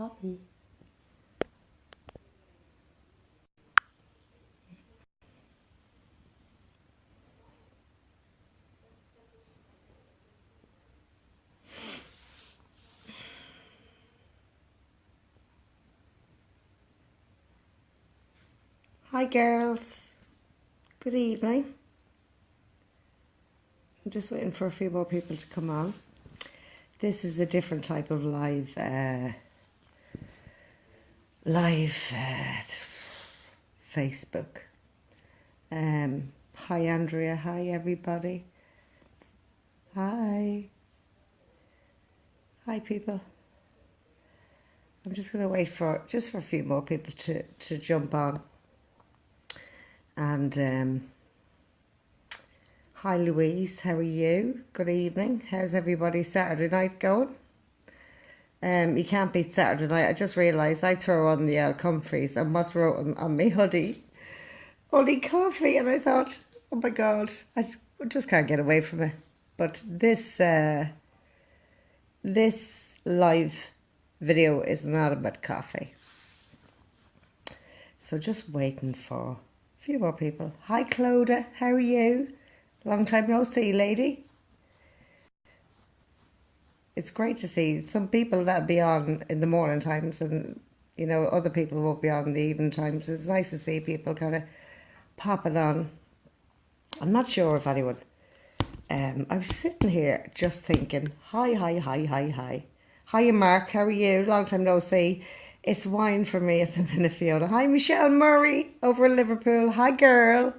Hi. Hi girls. Good evening. I'm just waiting for a few more people to come on. This is a different type of live Facebook. Hi Andrea. Hi everybody. Hi. Hi people. I'm just going to wait for a few more people to jump on. And hi Louise, how are you? Good evening. How's everybody's Saturday night going? You can't beat Saturday night. I just realised I throw on the comfies and what's wrote on my hoodie? Only coffee. And I thought, oh my God, I just can't get away from it. But this live video is not about coffee. So just waiting for a few more people. Hi Clodagh, how are you? Long time no see, lady. It's great to see some people that'll be on in the morning times, and you know other people won't be on in the evening times. It's nice to see people kind of popping on. I'm not sure if anyone. I was sitting here just thinking, hi. Hiya Mark, how are you? Long time no see. It's wine for me at the minute, Fiona. Hi Michelle Murray over in Liverpool. Hi girl.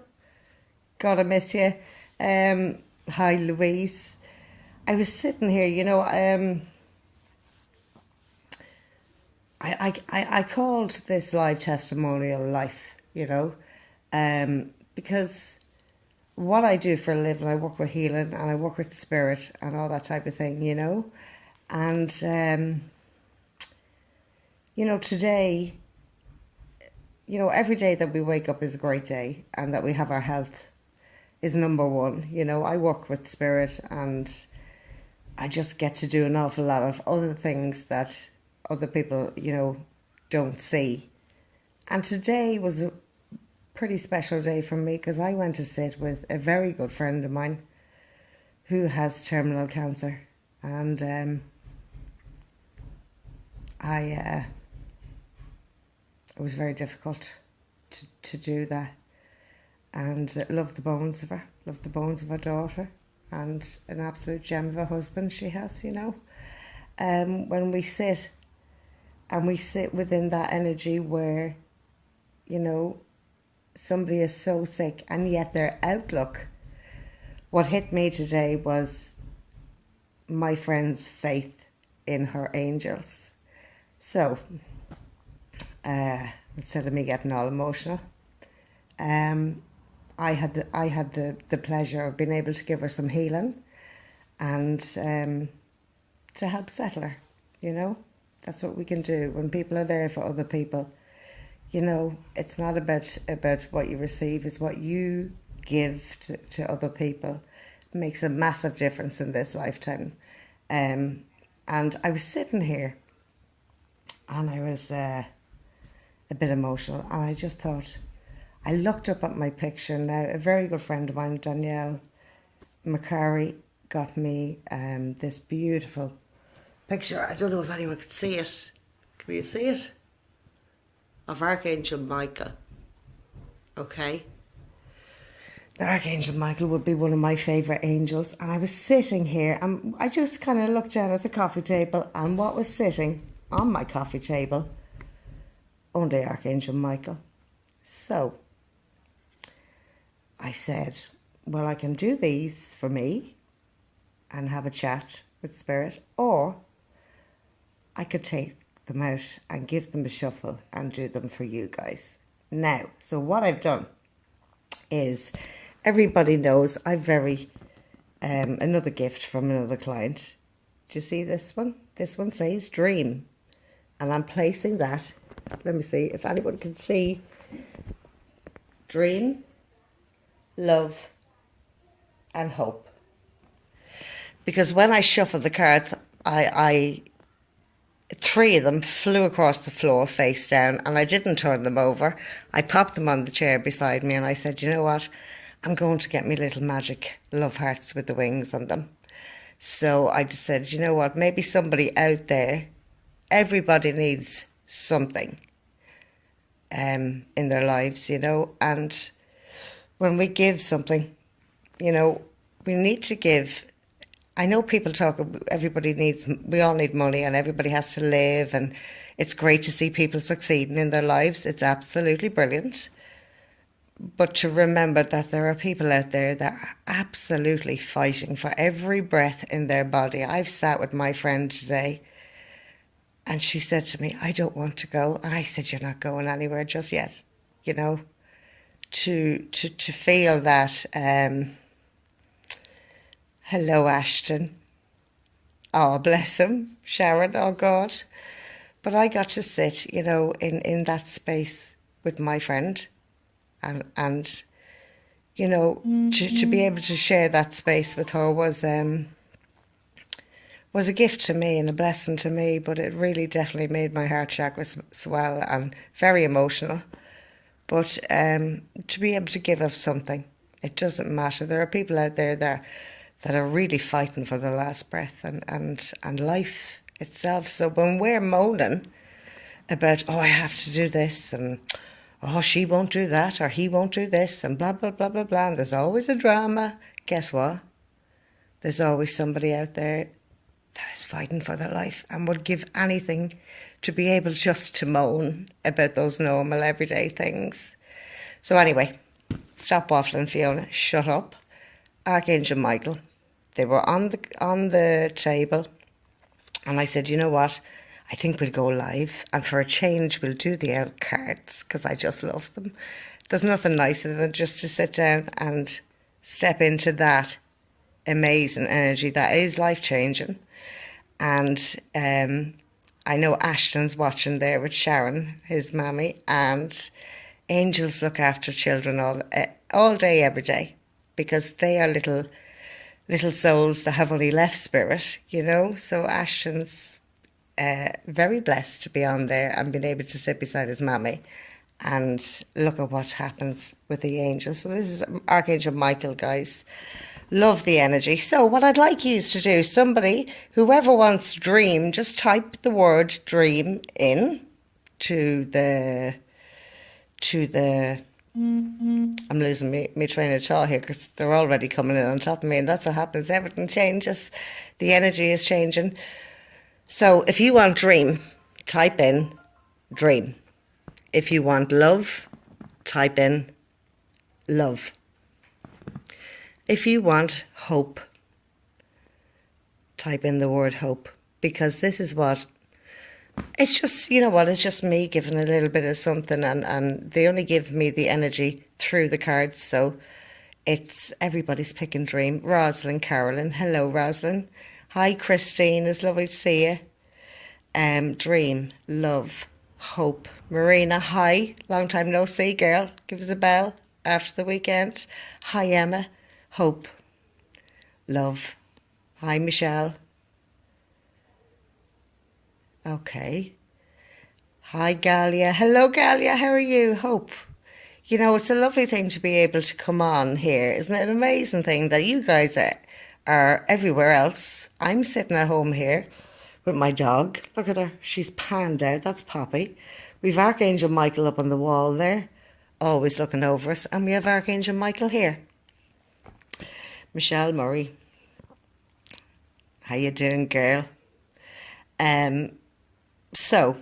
God, I miss you. Hi Louise. I was sitting here, you know, I called this live testimonial life, you know, because what I do for a living, I work with healing and I work with spirit and all that type of thing, you know. And, you know, today, you know, every day that we wake up is a great day, and that we have our health is number one. You know, I work with spirit and I just get to do an awful lot of other things that other people, you know, don't see. And today was a pretty special day for me because I went to sit with a very good friend of mine who has terminal cancer. And it was very difficult to do that. And love the bones of her, love the bones of her daughter, and an absolute gem of a husband she has, you know. When we sit within that energy where, you know, somebody is so sick and yet their outlook, what hit me today was my friend's faith in her angels. So, instead of me getting all emotional, I had the pleasure of being able to give her some healing and to help settle her, you know. That's what we can do when people are there for other people. You know, it's not about what you receive, it's what you give to other people. It makes a massive difference in this lifetime. And I was sitting here and I was a bit emotional, and I just thought, I looked up at my picture now. A very good friend of mine, Danielle McCarry, got me this beautiful picture. I don't know if anyone could see it. Can you see it? Of Archangel Michael. Okay. The Archangel Michael would be one of my favourite angels. And I was sitting here and I just kind of looked down at the coffee table, and what was sitting on my coffee table? Only Archangel Michael. So I said, well, I can do these for me and have a chat with Spirit, or I could take them out and give them a shuffle and do them for you guys. Now, so what I've done is, everybody knows I've another gift from another client. Do you see this one? This one says dream. And I'm placing that, let me see if anyone can see, dream, love, and hope. Because when I shuffle the cards, I Three of them flew across the floor face down, and I didn't turn them over. I popped them on the chair beside me and I said, you know what? I'm going to get me little magic love hearts with the wings on them. So I just said, you know what? Maybe somebody out there, everybody needs something in their lives, you know, and when we give something, you know, we need to give. I know people talk, everybody needs, we all need money and everybody has to live, and it's great to see people succeeding in their lives. It's absolutely brilliant. But to remember that there are people out there that are absolutely fighting for every breath in their body. I've sat with my friend today and she said to me, I don't want to go. And I said, you're not going anywhere just yet. You know, to feel that, hello, Ashton. Oh, bless him. Sharon, oh God. But I got to sit, you know, in that space with my friend, and you know, to be able to share that space with her was a gift to me and a blessing to me, but it really definitely made my heart chakra swell and very emotional. But to be able to give of something, it doesn't matter. There are people out there that are really fighting for their last breath and life itself. So when we're moaning about, oh, I have to do this, and oh, she won't do that, or he won't do this, and blah, blah, blah, blah, blah, and there's always a drama, guess what? There's always somebody out there that is fighting for their life and would give anything to be able just to moan about those normal everyday things. So anyway, stop waffling, Fiona. Shut up. Archangel Michael. They were on the table, and I said, you know what? I think we'll go live, and for a change, we'll do the out cards because I just love them. There's nothing nicer than just to sit down and step into that amazing energy that is life changing. And I know Ashton's watching there with Sharon, his mammy, and angels look after children all day, every day, because they are little souls that have only left spirit, you know. So Ashton's very blessed to be on there and being able to sit beside his mammy and look at what happens with the angels. So this is Archangel Michael, guys. Love the energy. So what I'd like you to do, somebody, whoever wants dream, just type the word dream in to the I'm losing me train of thought here because they're already coming in on top of me, and that's what happens. Everything changes. The energy is changing. So if you want dream, type in dream. If you want love, type in love. If you want hope, type in the word hope, because this is what, it's just, you know what, it's just me giving a little bit of something, and they only give me the energy through the cards, so it's everybody's pick and dream. Rosalind, Carolyn, hello Rosalind. Hi Christine, it's lovely to see you. Dream, love, hope. Marina, hi, long time no see, girl. Give us a bell after the weekend. Hi Emma, hope, love. Hi Michelle. Okay. Hi Galia. Hello Galia, how are you? Hope. You know, it's a lovely thing to be able to come on here. Isn't it an amazing thing that you guys are everywhere else? I'm sitting at home here with my dog. Look at her. She's panned out. That's Poppy. We've Archangel Michael up on the wall there, always looking over us. And we have Archangel Michael here. Michelle Murray. How you doing, girl? So,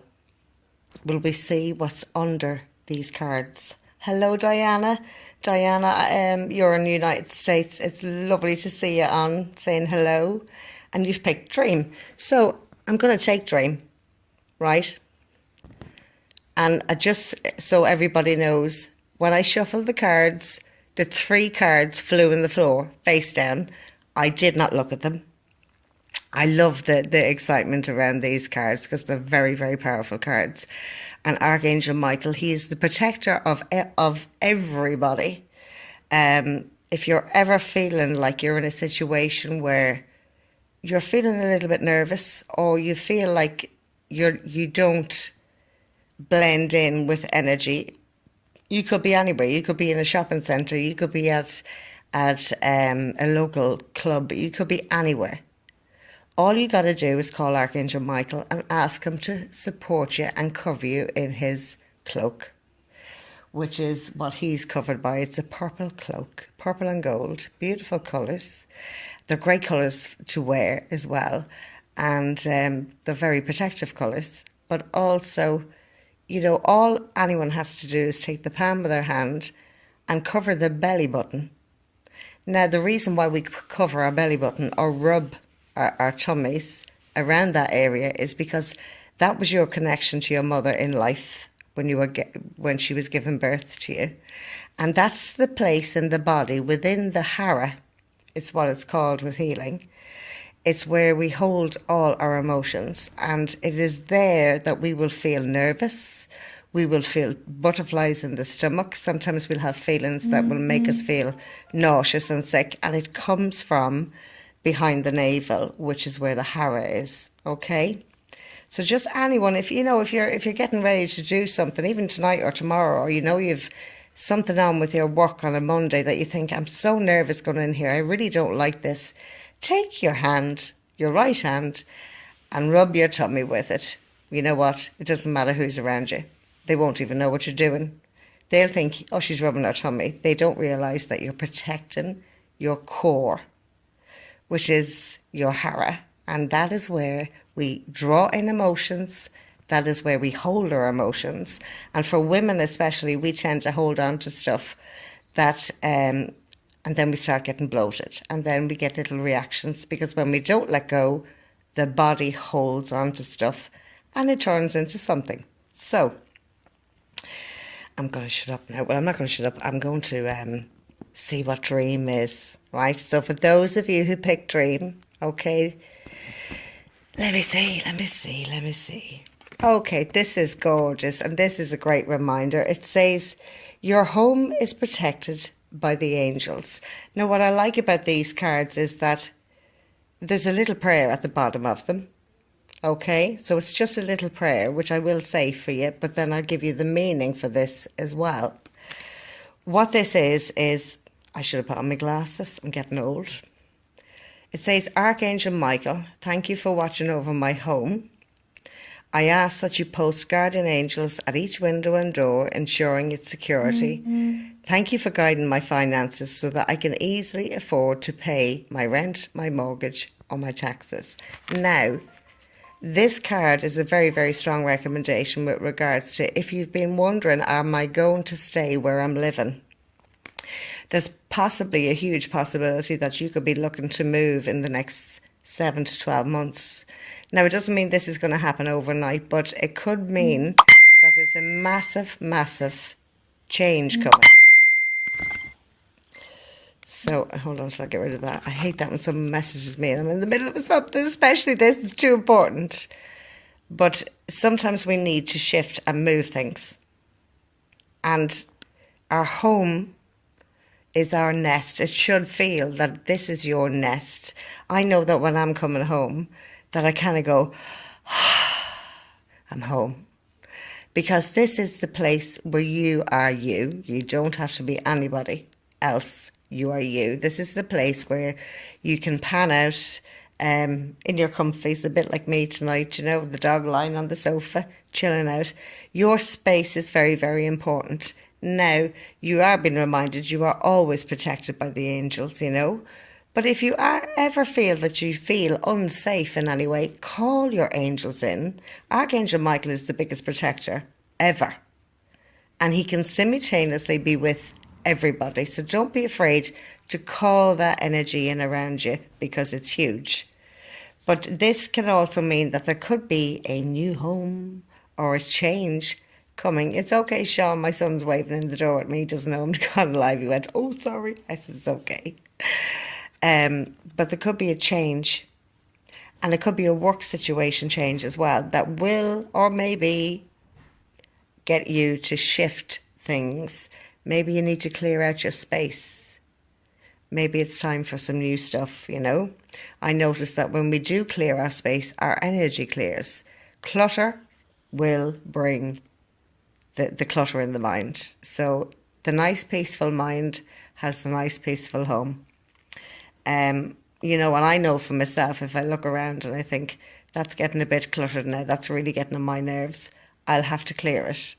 will we see what's under these cards? Hello, Diana. Diana, you're in the United States. It's lovely to see you on, saying hello. And you've picked Dream. So, I'm going to take Dream, right? And just so everybody knows, when I shuffled the cards, the 3 cards flew on the floor, face down. I did not look at them. I love the excitement around these cards because they're very, very powerful cards. And Archangel Michael, he is the protector of everybody. If you're ever feeling like you're in a situation where you're feeling a little bit nervous, or you feel like you don't blend in with energy. You could be anywhere. You could be in a shopping centre. You could be at a local club. You could be anywhere. All you got to do is call Archangel Michael and ask him to support you and cover you in his cloak, which is what he's covered by. It's a purple cloak, purple and gold, beautiful colours. They're great colours to wear as well, and they're very protective colours. But also, you know, all anyone has to do is take the palm of their hand and cover the belly button. Now, the reason why we cover our belly button or rub our tummies around that area is because that was your connection to your mother in life when she was giving birth to you. And that's the place in the body within the hara. It's what it's called with healing. It's where we hold all our emotions, and it is there that we will feel nervous. We will feel butterflies in the stomach. Sometimes we'll have feelings that will make us feel nauseous and sick, and it comes from behind the navel, which is where the hara is. Okay, so just anyone, if you're getting ready to do something, even tonight or tomorrow, or you've something on with your work on a Monday that you think, I'm so nervous going in here, I really don't like this. Take your hand, your right hand, and rub your tummy with it. You know what? It doesn't matter who's around you. They won't even know what you're doing. They'll think, oh, she's rubbing her tummy. They don't realise that you're protecting your core, which is your hara. And that is where we draw in emotions. That is where we hold our emotions. And for women especially, we tend to hold on to stuff that... and then we start getting bloated, and then we get little reactions, because when we don't let go, the body holds on to stuff and it turns into something. So I'm going to shut up now. Well, I'm not going to shut up. I'm going to see what dream is, right? So for those of you who pick dream, okay, let me see. Okay, this is gorgeous, and this is a great reminder. It says, your home is protected by the angels. Now, what I like about these cards is that there's a little prayer at the bottom of them. Okay, so it's just a little prayer, which I will say for you, but then I'll give you the meaning for this as well. What this is I should have put on my glasses. I'm getting old. It says, Archangel Michael, thank you for watching over my home. I ask that you post guardian angels at each window and door, ensuring its security. Thank you for guiding my finances so that I can easily afford to pay my rent, my mortgage, or my taxes. Now, this card is a very, very strong recommendation with regards to if you've been wondering, am I going to stay where I'm living? There's possibly a huge possibility that you could be looking to move in the next 7 to 12 months. Now, it doesn't mean this is going to happen overnight, but it could mean that there's a massive, massive change coming. So, hold on till I get rid of that. I hate that when someone messages me and I'm in the middle of something, especially this is too important. But sometimes we need to shift and move things. And our home is our nest. It should feel that this is your nest. I know that when I'm coming home, that I kind of go, I'm home. Because this is the place where you are you. You don't have to be anybody else. You are you. This is the place where you can pan out in your comfies, a bit like me tonight, the dog lying on the sofa, chilling out. Your space is very, very important. Now, you are being reminded you are always protected by the angels, But if you ever feel that you feel unsafe in any way, call your angels in. Archangel Michael is the biggest protector ever. And he can simultaneously be with everybody. So don't be afraid to call that energy in around you, because it's huge. But this can also mean that there could be a new home or a change coming. It's okay, Sean. My son's waving in the door at me. He doesn't know I'm gone live. He went, oh, sorry. I said, it's okay. But there could be a change, and it could be a work situation change as well that will or maybe get you to shift things. Maybe you need to clear out your space. Maybe it's time for some new stuff, I notice that when we do clear our space, our energy clears. Clutter will bring the clutter in the mind. So the nice, peaceful mind has the nice, peaceful home. You know, and I know for myself, if I look around and I think that's getting a bit cluttered now, that's really getting on my nerves, I'll have to clear it.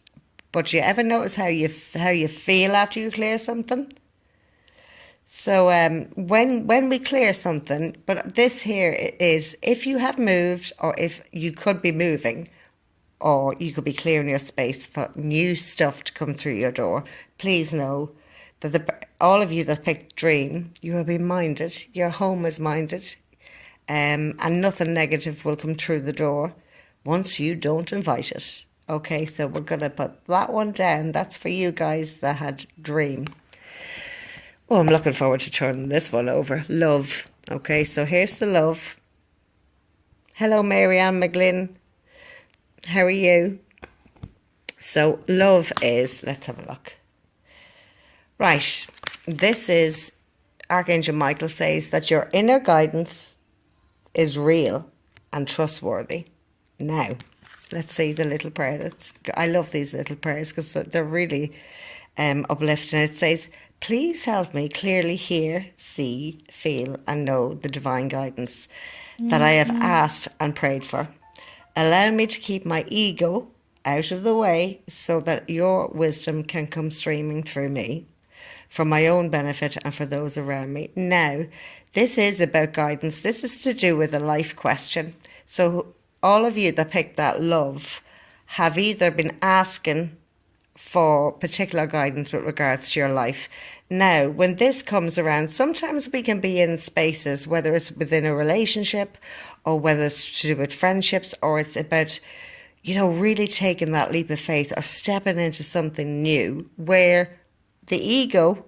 But you ever notice how you feel after you clear something? So when we clear something, but this here is if you have moved, or if you could be moving, or you could be clearing your space for new stuff to come through your door, please know that all of you that picked dream, you will be minded. Your home is minded, and nothing negative will come through the door once you don't invite it. Okay, so we're going to put that one down. That's for you guys that had dream. Oh, I'm looking forward to turning this one over. Love. Okay, so here's the love. Hello, Marianne McGlynn. How are you? So love is, let's have a look. Right, this is, Archangel Michael says that your inner guidance is real and trustworthy. Now, let's see the little prayer. I love these little prayers because they're really uplifting. It says, please help me clearly hear, see, feel and know the divine guidance that I have asked and prayed for. Allow me to keep my ego out of the way so that your wisdom can come streaming through me for my own benefit and for those around me. Now, this is about guidance. This is to do with a life question. So all of you that picked that love have either been asking for particular guidance with regards to your life. Now, when this comes around, sometimes we can be in spaces, whether it's within a relationship or whether it's to do with friendships, or it's about, you know, really taking that leap of faith or stepping into something new where the ego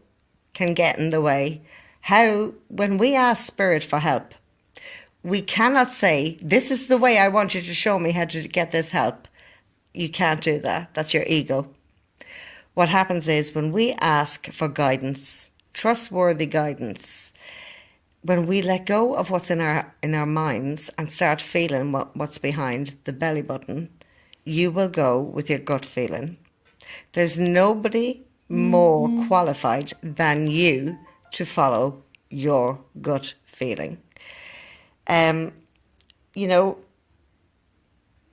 can get in the way. How, when we ask Spirit for help, we cannot say, this is the way I want you to show me how to get this help. You can't do that. That's your ego. What happens is when we ask for guidance, trustworthy guidance, when we let go of what's in our minds and start feeling what's behind the belly button, you will go with your gut feeling. There's nobody more qualified than you to follow your gut feeling. You know,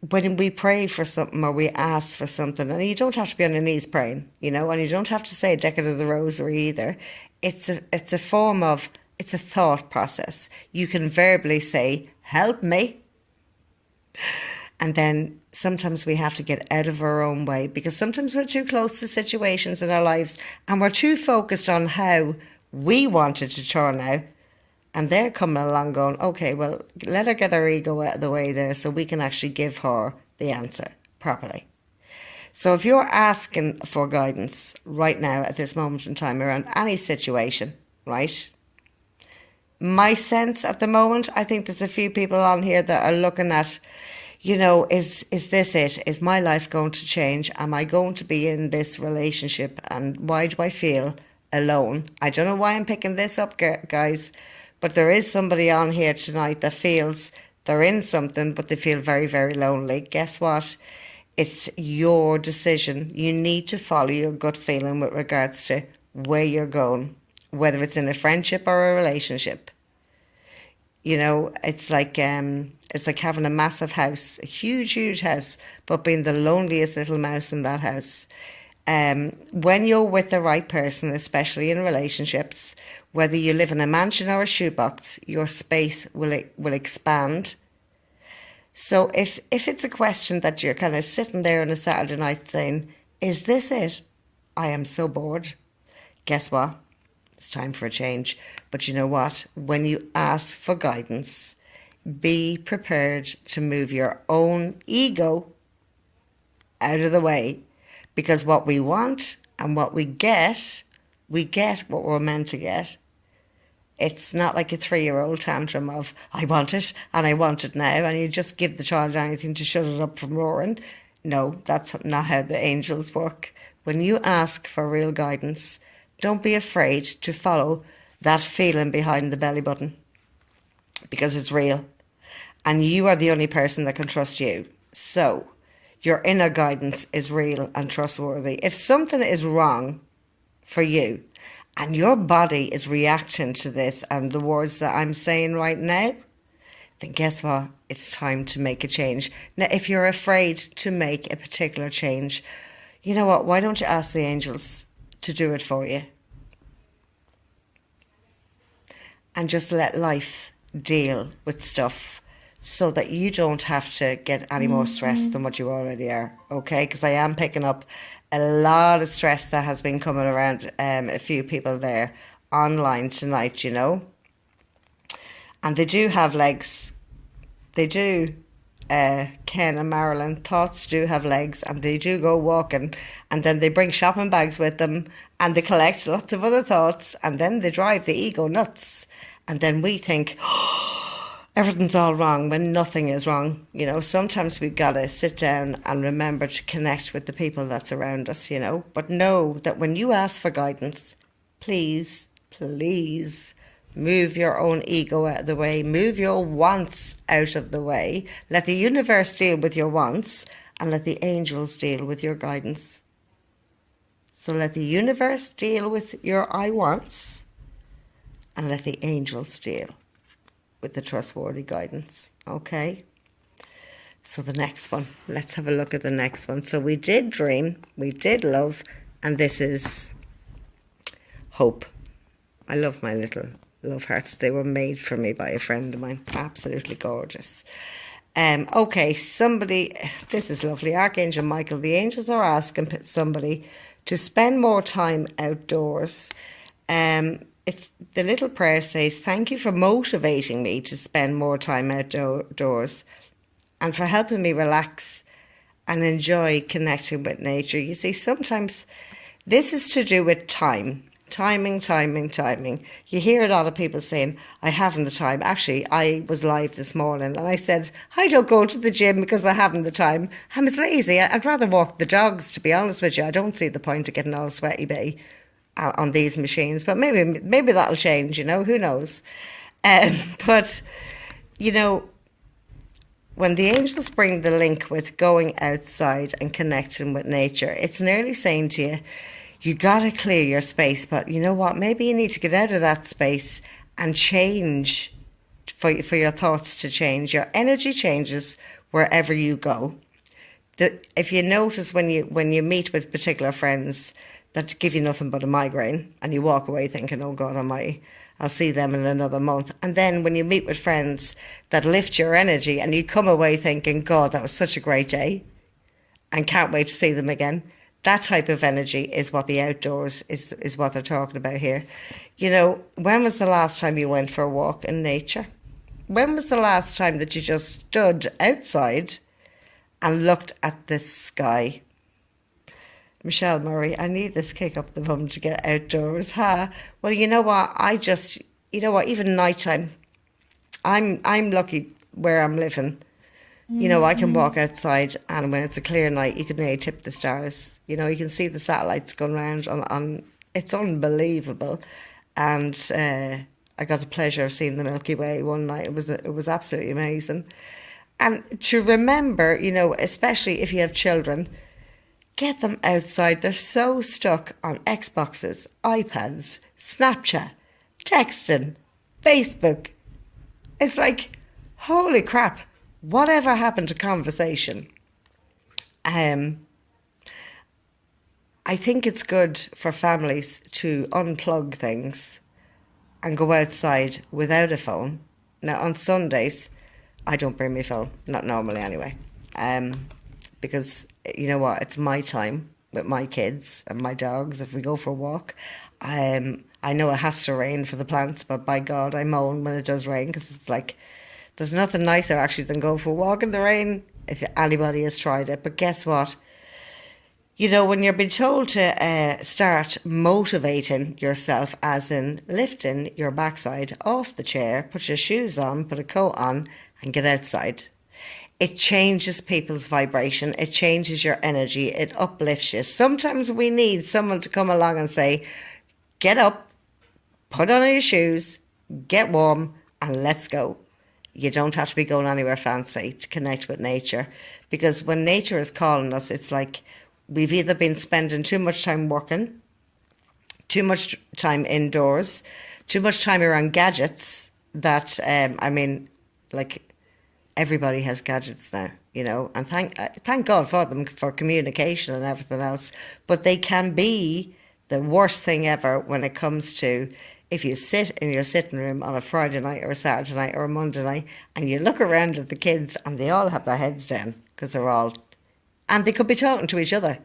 when we pray for something or we ask for something, and you don't have to be on your knees praying, you know, and you don't have to say a decade of the rosary either. It's a form of, it's a thought process. You can verbally say, help me. And then sometimes we have to get out of our own way because sometimes we're too close to situations in our lives and we're too focused on how we want it to turn out. And they're coming along going, okay, well, let her get her ego out of the way there so we can actually give her the answer properly. So if you're asking for guidance right now at this moment in time around any situation, right? My sense at the moment, I think there's a few people on here that are looking at, you know, is this it? Is my life going to change? Am I going to be in this relationship? And why do I feel alone? I don't know why I'm picking this up, guys. But there is somebody on here tonight that feels they're in something, but they feel very, very lonely. Guess what? It's your decision. You need to follow your gut feeling with regards to where you're going, whether it's in a friendship or a relationship. You know, it's like having a massive house, a huge, huge house, but being the loneliest little mouse in that house. When you're with the right person, especially in relationships, whether you live in a mansion or a shoebox, your space will expand. So if it's a question that you're kind of sitting there on a Saturday night saying, is this it? I am so bored. Guess what? It's time for a change. But you know what? When you ask for guidance, be prepared to move your own ego out of the way. Because what we want and what we get what we're meant to get. It's not like a 3-year-old tantrum of, I want it and I want it now, and you just give the child anything to shut it up from roaring. No, that's not how the angels work. When you ask for real guidance, don't be afraid to follow that feeling behind the belly button because it's real. And you are the only person that can trust you. So, your inner guidance is real and trustworthy. If something is wrong for you and your body is reacting to this and the words that I'm saying right now, then guess what? It's time to make a change. Now, if you're afraid to make a particular change, you know what? Why don't you ask the angels to do it for you? And just let life deal with stuff so that you don't have to get any more stressed than what you already are, okay? Because I am picking up a lot of stress that has been coming around a few people there online tonight, you know. And they do have legs. They do. Ken and Marilyn, thoughts do have legs, and they do go walking, and then they bring shopping bags with them, and they collect lots of other thoughts, and then they drive the ego nuts, and then we think, oh, everything's all wrong when nothing is wrong. You know, sometimes we've got to sit down and remember to connect with the people that's around us, you know, but know that when you ask for guidance, please, please, move your own ego out of the way. Move your wants out of the way. Let the universe deal with your wants and let the angels deal with your guidance. So let the universe deal with your I wants and let the angels deal with the trustworthy guidance. Okay? So the next one. Let's have a look at the next one. So we did dream, we did love, and this is hope. I love my little love hearts. They were made for me by a friend of mine. Absolutely gorgeous. Okay, somebody, this is lovely. Archangel Michael, the angels are asking somebody to spend more time outdoors. It's the little prayer says, thank you for motivating me to spend more time outdoors and for helping me relax and enjoy connecting with nature. You see, sometimes this is to do with time. Timing. You hear a lot of people saying, I haven't the time. Actually, I was live this morning and I said, I don't go to the gym because I haven't the time. I'm as lazy. I'd rather walk the dogs, to be honest with you. I don't see the point of getting all sweaty bay on these machines. But maybe that'll change, you know, who knows. But, you know, when the angels bring the link with going outside and connecting with nature, it's nearly saying to you, you got to clear your space, but you know what? Maybe you need to get out of that space and change for your thoughts to change. Your energy changes wherever you go. If you notice when you meet with particular friends that give you nothing but a migraine and you walk away thinking, oh God almighty, I'll see them in another month. And then when you meet with friends that lift your energy and you come away thinking, God, that was such a great day and can't wait to see them again. That type of energy is what the outdoors is what they're talking about here. You know, when was the last time you went for a walk in nature? When was the last time that you just stood outside and looked at the sky? Michelle Murray, I need this kick up the bum to get outdoors. Well, you know what? Even nighttime, I'm lucky where I'm living. You know, I can walk outside and when it's a clear night, you can nearly tip the stars. You know, you can see the satellites going around on it's unbelievable. And I got the pleasure of seeing the Milky Way one night. It was absolutely amazing. And to remember, you know, especially if you have children, get them outside. They're so stuck on Xboxes, iPads, Snapchat, texting, Facebook. It's like, holy crap. Whatever happened to conversation? I think it's good for families to unplug things and go outside without a phone. Now, on Sundays, I don't bring my phone, not normally anyway, because, you know what, it's my time with my kids and my dogs if we go for a walk. I know it has to rain for the plants, but by God, I moan when it does rain because it's like, there's nothing nicer actually than going for a walk in the rain if anybody has tried it. But guess what? You know, when you're being told to start motivating yourself, as in lifting your backside off the chair, put your shoes on, put a coat on and get outside. It changes people's vibration. It changes your energy. It uplifts you. Sometimes we need someone to come along and say, get up, put on your shoes, get warm and let's go. You don't have to be going anywhere fancy to connect with nature, because when nature is calling us, it's like we've either been spending too much time working, too much time indoors, too much time around gadgets that, I mean, like everybody has gadgets now, you know, and thank God for them, for communication and everything else. But they can be the worst thing ever when it comes to, if you sit in your sitting room on a Friday night or a Saturday night or a Monday night and you look around at the kids and they all have their heads down because they're all, and they could be talking to each other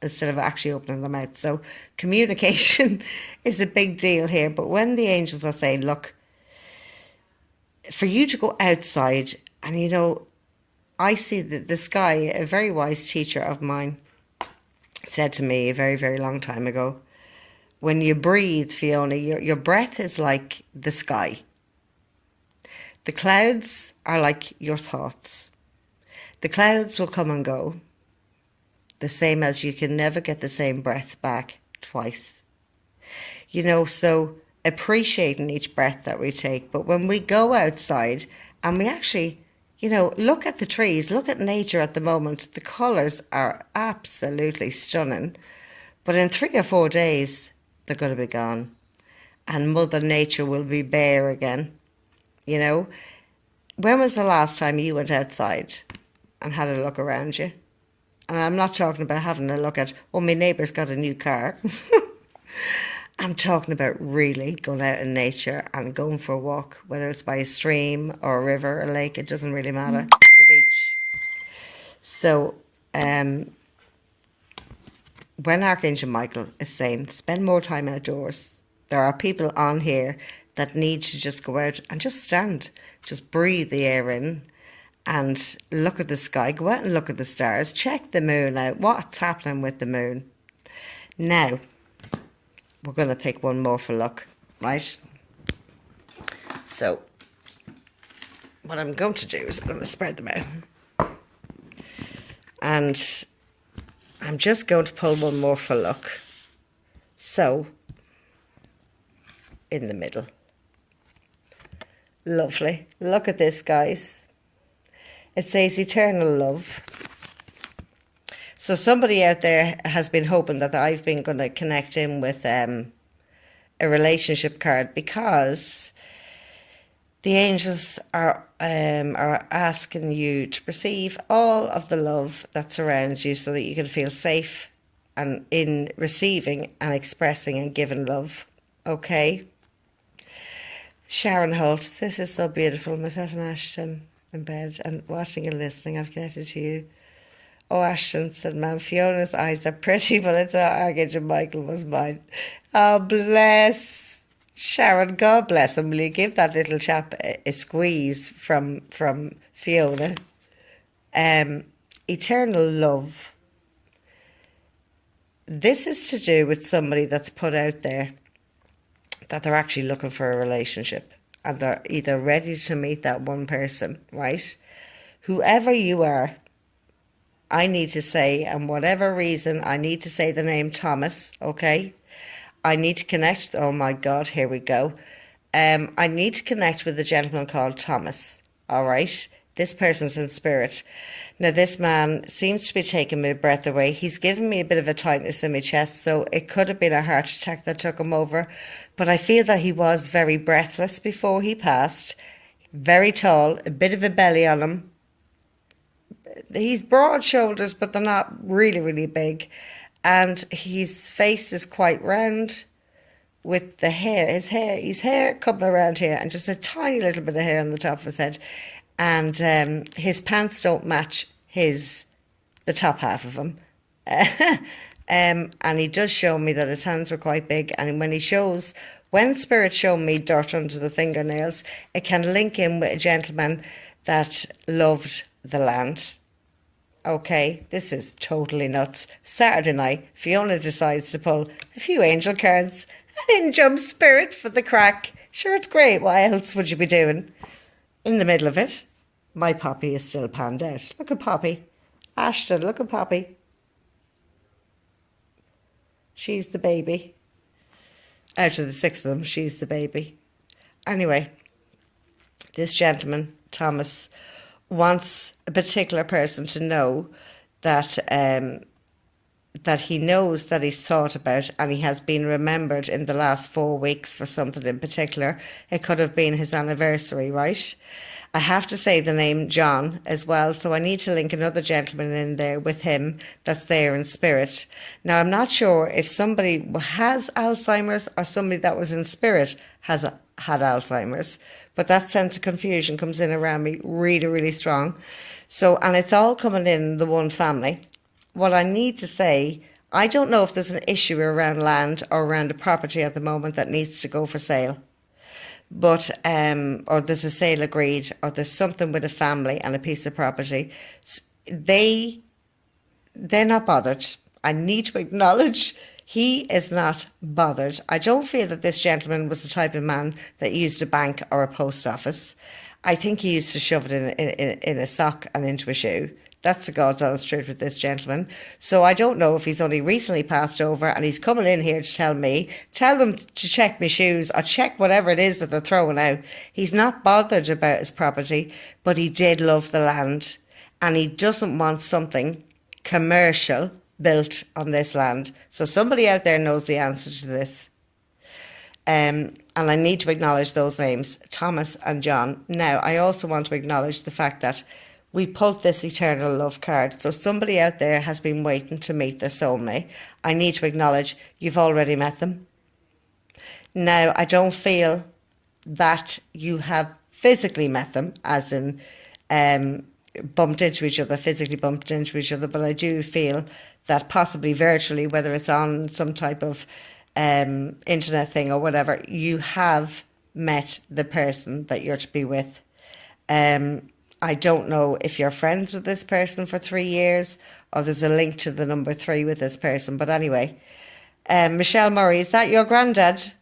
instead of actually opening their mouth. So communication is a big deal here. But when the angels are saying, look, for you to go outside, and you know, I see that the sky, a very wise teacher of mine said to me a very, very long time ago, when you breathe, Fiona, your breath is like the sky. The clouds are like your thoughts. The clouds will come and go, the same as you can never get the same breath back twice. You know, so appreciating each breath that we take. But when we go outside and we actually, you know, look at the trees, look at nature at the moment, the colours are absolutely stunning. But in 3 or 4 days, they're going to be gone. And Mother Nature will be bare again. You know, when was the last time you went outside and had a look around you? And I'm not talking about having a look at, oh, my neighbour's got a new car. I'm talking about really going out in nature and going for a walk, whether it's by a stream or a river, a lake, it doesn't really matter. The beach. So, when Archangel Michael is saying, spend more time outdoors, there are people on here that need to just go out and just stand, just breathe the air in and look at the sky, go out and look at the stars, check the moon out, what's happening with the moon. Now, we're going to pick one more for luck, right? So, what I'm going to do is I'm going to spread them out. And I'm just going to pull one more for luck. So, in the middle. Lovely. Look at this, guys. It says eternal love. So somebody out there has been hoping that I've been going to connect in with a relationship card, because the angels are asking you to perceive all of the love that surrounds you so that you can feel safe and in receiving and expressing and giving love. Okay? Sharon Holt, this is so beautiful. Myself and Ashton in bed and watching and listening. I've connected to you. Oh, Ashton said, Ma'am, Fiona's eyes are pretty, but it's Archangel Michael was mine. Oh, bless. Sharon, God bless him. Will you give that little chap a squeeze from Fiona? Eternal love. This is to do with somebody that's put out there that they're actually looking for a relationship, and they're either ready to meet that one person, right? Whoever you are, I need to say, and whatever reason, I need to say the name Thomas, okay? I need to connect, oh my God, here we go. I need to connect with a gentleman called Thomas, all right? This person's in spirit. Now, this man seems to be taking my breath away. He's given me a bit of a tightness in my chest, so it could have been a heart attack that took him over. But I feel that he was very breathless before he passed. Very tall, a bit of a belly on him. He's broad shoulders, but they're not really, really big. And his face is quite round with the hair. His hair coming around here and just a tiny little bit of hair on the top of his head. And his pants don't match the top half of him. And he does show me that his hands were quite big. And when Spirit showed me dirt under the fingernails, it can link in with a gentleman that loved the land. Okay, this is totally nuts. Saturday night, Fiona decides to pull a few angel cards, and in jumps Spirit for the crack. Sure, it's great. What else would you be doing? In the middle of it, my Poppy is still panned out. Look at Poppy. Ashton, look at Poppy. She's the baby. Out of the 6 of them, she's the baby. Anyway, this gentleman, Thomas wants a particular person to know that that he knows that he's thought about and he has been remembered in the last 4 weeks for something in particular. It could have been his anniversary, right? I have to say the name John as well, so I need to link another gentleman in there with him that's there in spirit. Now, I'm not sure if somebody has Alzheimer's or somebody that was in spirit had Alzheimer's, but that sense of confusion comes in around me really, really strong. So, and it's all coming in the one family. What I need to say, I don't know if there's an issue around land or around a property at the moment that needs to go for sale. But, or there's a sale agreed, or there's something with a family and a piece of property. They're not bothered. I need to acknowledge he is not bothered. I don't feel that this gentleman was the type of man that used a bank or a post office. I think he used to shove it in a sock and into a shoe. That's the God's honest truth with this gentleman. So I don't know if he's only recently passed over and he's coming in here to tell them to check my shoes or check whatever it is that they're throwing out. He's not bothered about his property, but he did love the land and he doesn't want something commercial built on this land. So somebody out there knows the answer to this. And I need to acknowledge those names, Thomas and John. Now, I also want to acknowledge the fact that we pulled this eternal love card. So somebody out there has been waiting to meet their soulmate. I need to acknowledge you've already met them. Now, I don't feel that you have physically met them, as in bumped into each other, physically bumped into each other, but I do feel that possibly virtually, whether it's on some type of internet thing or whatever, you have met the person that you're to be with. I don't know if you're friends with this person for 3 years or there's a link to the number 3 with this person. But anyway, Michelle Murray, is that your granddad?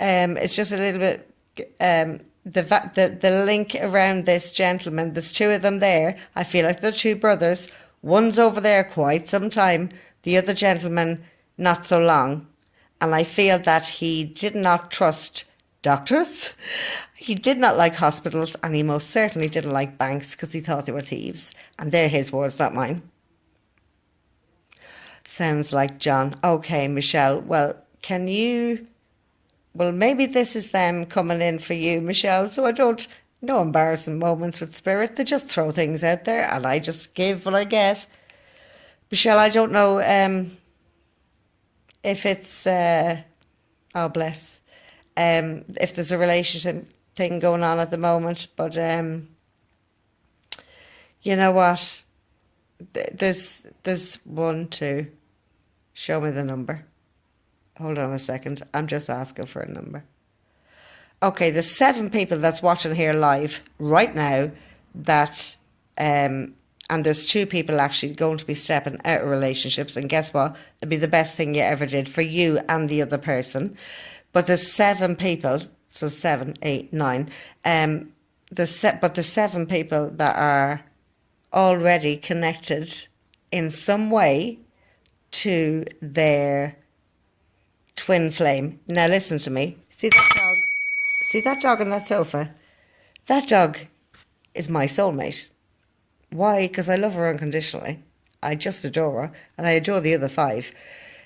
It's just a little bit, the link around this gentleman, there's 2 of them there. I feel like they're 2 brothers. One's over there quite some time. The other gentleman, not so long. And I feel that he did not trust doctors. He did not like hospitals, and he most certainly didn't like banks because he thought they were thieves. And they're his words, not mine. Sounds like John. Okay, Michelle. Well, maybe this is them coming in for you, Michelle, so I don't, no embarrassing moments with spirit. They just throw things out there, and I just give what I get. Michelle, I don't know if it's, oh bless, if there's a relationship thing going on at the moment, but you know what, there's 1, 2, show me the number. Hold on a second, I'm just asking for a number. Okay, there's 7 people that's watching here live right now that and there's 2 people actually going to be stepping out of relationships, and guess what, it'd be the best thing you ever did for you and the other person. But there's 7 people, so 7, 8, 9. But there's 7 people that are already connected in some way to their twin flame. Now listen to me. See that dog? See that dog on that sofa? That dog is my soulmate. Why? Because I love her unconditionally. I just adore her, and I adore the other 5.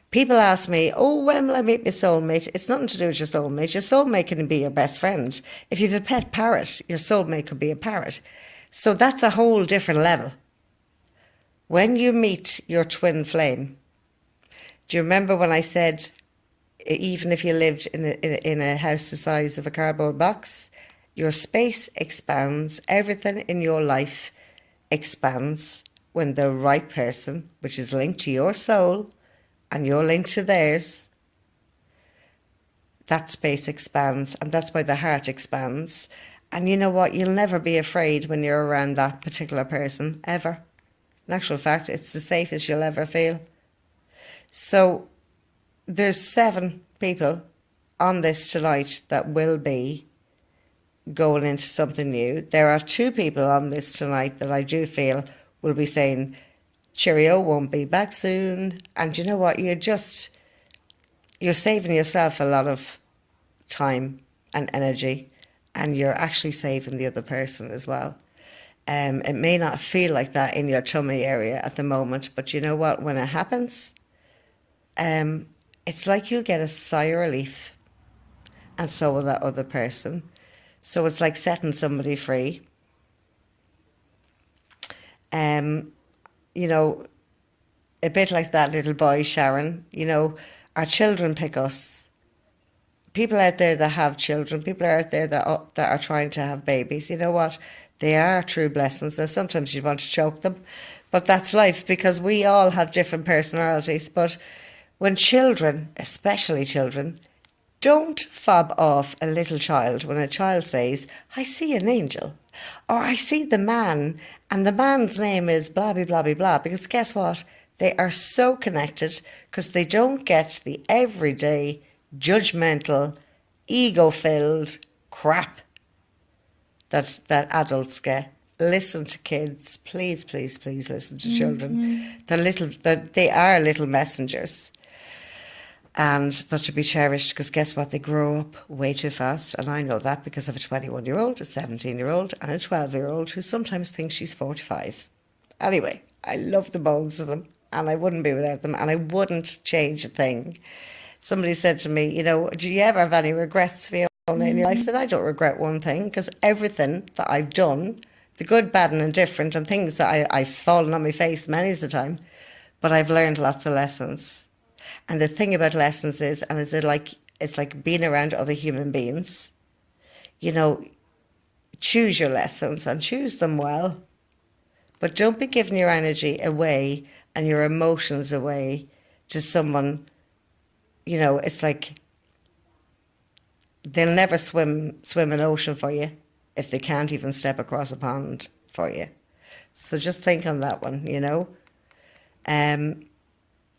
People ask me, oh, when will I meet my soulmate? It's nothing to do with your soulmate. Your soulmate can be your best friend. If you have a pet parrot, your soulmate could be a parrot. So that's a whole different level. When you meet your twin flame, do you remember when I said, even if you lived in a house the size of a cardboard box, your space expands, everything in your life expands when the right person, which is linked to your soul, and you're linked to theirs, that space expands, and that's why the heart expands. And you know what? You'll never be afraid when you're around that particular person, ever. In actual fact, it's the safest you'll ever feel. So there's 7 people on this tonight that will be going into something new. There are 2 people on this tonight that I do feel will be saying, cheerio, won't be back soon. And you know what? You're saving yourself a lot of time and energy. and you're actually saving the other person as well. It may not feel like that in your tummy area at the moment, but you know what? When it happens, it's like you'll get a sigh of relief, and so will that other person. So it's like setting somebody free. Um, you know, a bit like that little boy, Sharon. You know, our children pick us. People out there that have children, people out there that are trying to have babies, you know what? They are true blessings. Now, sometimes you want to choke them, but that's life because we all have different personalities. But when children, especially children, don't fob off a little child when a child says, I see an angel, or I see the man, and the man's name is blah, blah, blah, blah, blah, because guess what? They are so connected because they don't get the everyday, judgmental, ego-filled crap that adults get. Listen to kids. Please, please, please listen to children. They are little messengers. And they're to be cherished because guess what? They grow up way too fast. And I know that because of a 21-year-old, a 17-year-old, and a 12-year-old who sometimes thinks she's 45. Anyway, I love the bones of them and I wouldn't be without them and I wouldn't change a thing. Somebody said to me, you know, do you ever have any regrets, Fiona, in your life? I said, I don't regret one thing because everything that I've done, the good, bad and indifferent and things that I've fallen on my face many a time, but I've learned lots of lessons. And the thing about lessons is, and it's like being around other human beings, you know, choose your lessons and choose them well. But don't be giving your energy away and your emotions away to someone. You know, it's like they'll never swim an ocean for you if they can't even step across a pond for you. So just think on that one, you know.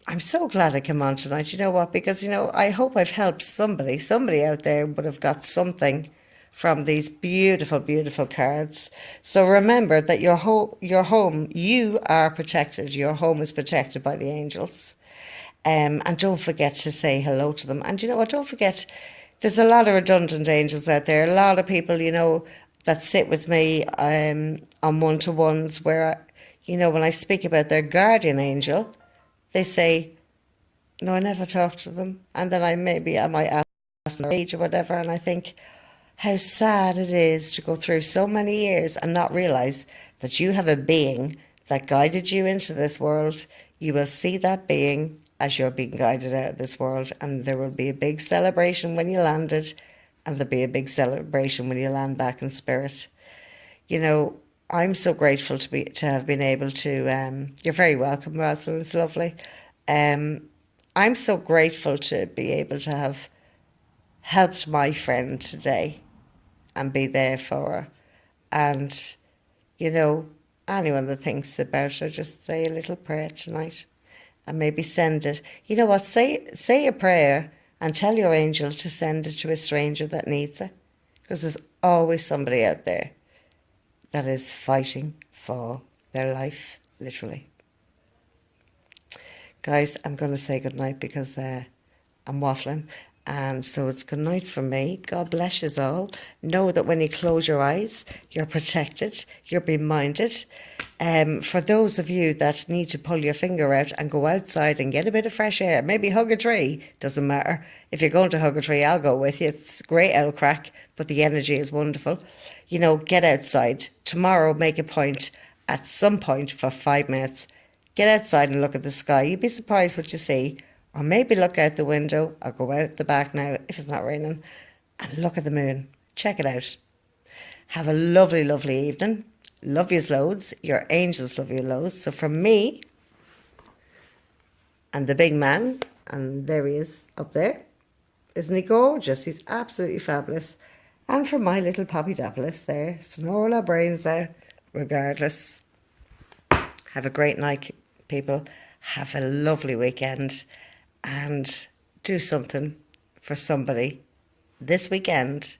I'm so glad I came on tonight. You know what? Because, you know, I hope I've helped somebody. Somebody out there would have got something from these beautiful, beautiful cards. So remember that your home, you are protected. Your home is protected by the angels. And don't forget to say hello to them. And you know what? Don't forget, there's a lot of redundant angels out there. A lot of people, you know, that sit with me on one-to-ones where, you know, when I speak about their guardian angel, they say, no, I never talked to them. And then I might ask their age or whatever. And I think how sad it is to go through so many years and not realise that you have a being that guided you into this world. You will see that being as you're being guided out of this world. And there will be a big celebration when you landed. And there'll be a big celebration when you land back in spirit. You know, I'm so grateful to have been able to. You're very welcome, Rosalind. It's lovely. I'm so grateful to be able to have helped my friend today and be there for her. And you know, anyone that thinks about her, just say a little prayer tonight, and maybe send it. You know what? Say a prayer and tell your angel to send it to a stranger that needs it, because there's always somebody out there that is fighting for their life, literally. Guys, I'm going to say goodnight because I'm waffling. And so it's good night from me. God bless you all. Know that when you close your eyes, you're protected, you're being minded. For those of you that need to pull your finger out and go outside and get a bit of fresh air, maybe hug a tree, doesn't matter. If you're going to hug a tree, I'll go with you. It's great owl crack, but the energy is wonderful. You know, get outside. Tomorrow, make a point at some point for 5 minutes. Get outside and look at the sky. You'd be surprised what you see. Or maybe look out the window or go out the back now if it's not raining and look at the moon. Check it out. Have a lovely, lovely evening. Love yous loads. Your angels love you loads. So from me and the big man, and there he is up there. Isn't he gorgeous? He's absolutely fabulous. And from my little Poppy-dopolis there, snoring our brains out regardless. Have a great night, people. Have a lovely weekend. And do something for somebody this weekend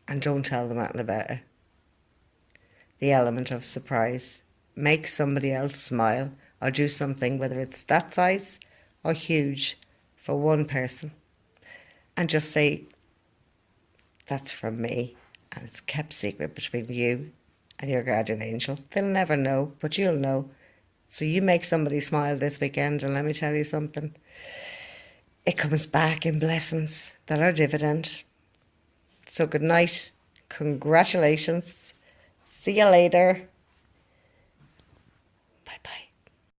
and don't tell them anything about it. The element of surprise. Make somebody else smile or do something, whether it's that size or huge, for one person. And just say, that's from me. and it's kept secret between you and your guardian angel. They'll never know, but you'll know. So you make somebody smile this weekend, and let me tell you something. It comes back in blessings that are dividend. So good night. Congratulations. See you later. Bye-bye.